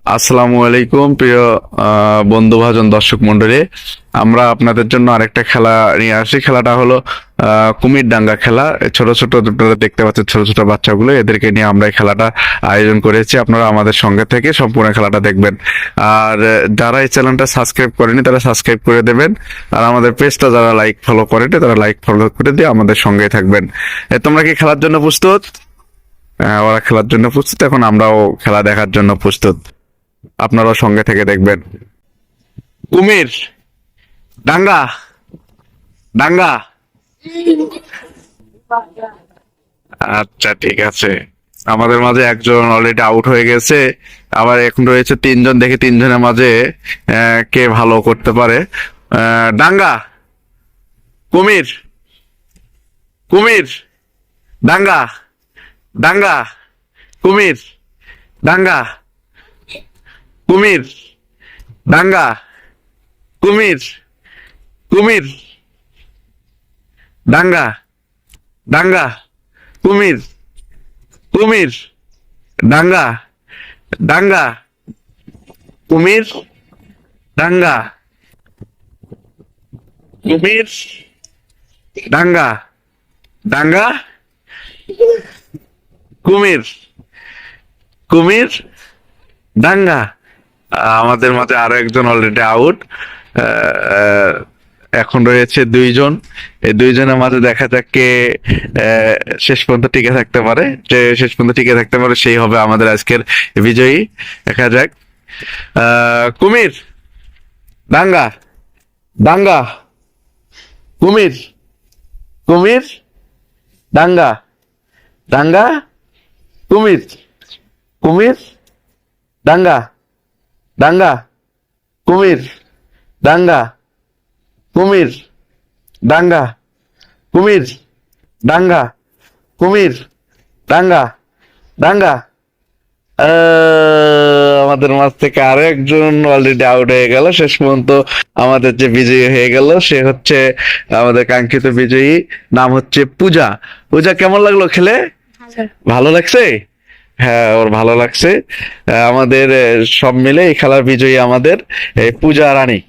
আসসালামু আলাইকুম প্রিয় বন্ধু ভাজন দর্শক মন্ডলী। আমরা আপনাদের জন্য আরেকটা খেলা নিয়ে আসি। খেলাটা হলো কুমির ডাঙ্গা খেলা। ছোট ছোট আপনারা দেখতে পাচ্ছেন, ছোট ছোট বাচ্চাগুলো, এদেরকে নিয়ে আমরা এই খেলাটা আয়োজন করেছি। আপনারা আমাদের সঙ্গে থেকে সম্পূর্ণ খেলাটা দেখবেন। আর যারা এই চ্যানেলটা সাবস্ক্রাইব করেনি তারা সাবস্ক্রাইব করে দেবেন। আর আমাদের পেজটা যারা লাইক ফলো করেনি তারা লাইক ফলো করে দিয়ে আমাদের সঙ্গেই থাকবেন। তোমরা কি খেলার জন্য প্রস্তুত? ওরা খেলার জন্য প্রস্তুত, এখন আমরাও খেলা দেখার জন্য প্রস্তুত। আপনারাও সঙ্গে থেকে দেখবেন। কুমির ডাঙ্গা ডাঙ্গা। আচ্ছা, ঠিক আছে। আমাদের মাঝে একজন অলরেডি আউট হয়ে গেছে, আবার এখন রয়েছে তিনজন। দেখি তিনজনের মাঝে কে ভালো করতে পারে। ডাঙ্গা কুমির কুমির ডাঙ্গা ডাঙ্গা কুমির ডাঙ্গা কুমির ডাঙ্গা কুমির কুমির ডাঙ্গা ডাঙ্গা কুমির কুমির ডাঙ্গা ডাঙ্গা কুমির ডাঙ্গা কুমির ডাঙ্গা ডাঙ্গা কুমির কুমির ডাঙ্গা। আমাদের মাঝে আরো একজন অলরেডি আউট। এখন রয়েছে দুইজন। এই দুইজনের মাঝে দেখা যাক কে শেষ পর্যন্ত টিকে থাকতে পারে। যে শেষ পর্যন্ত টিকে থাকতে পারে সেই হবে আমাদের আজকের বিজয়ী। দেখা যাক। কুমির ডাঙ্গা ডাঙ্গা কুমির কুমির ডাঙ্গা ডাঙ্গা কুমির কুমির ডাঙ্গা ডাঙ্গা কুমির ডাঙ্গা কুমির ডাঙ্গা কুমির ডাঙ্গা কুমির ডাঙ্গা ডাঙ্গা। আমাদের মাঝ থেকে আরো একজন অলরেডি আউট হয়ে গেল। শেষ পর্যন্ত আমাদের যে বিজয়ী হয়ে গেল সে হচ্ছে আমাদের কাঙ্ক্ষিত বিজয়ী। নাম হচ্ছে পূজা। পূজা, কেমন লাগলো খেলে? ভালো লাগছে? হ্যাঁ, ওর ভালো লাগছে। আমাদের সব মিলে এই খেলার বিজয়ী আমাদের এই পূজা রানী।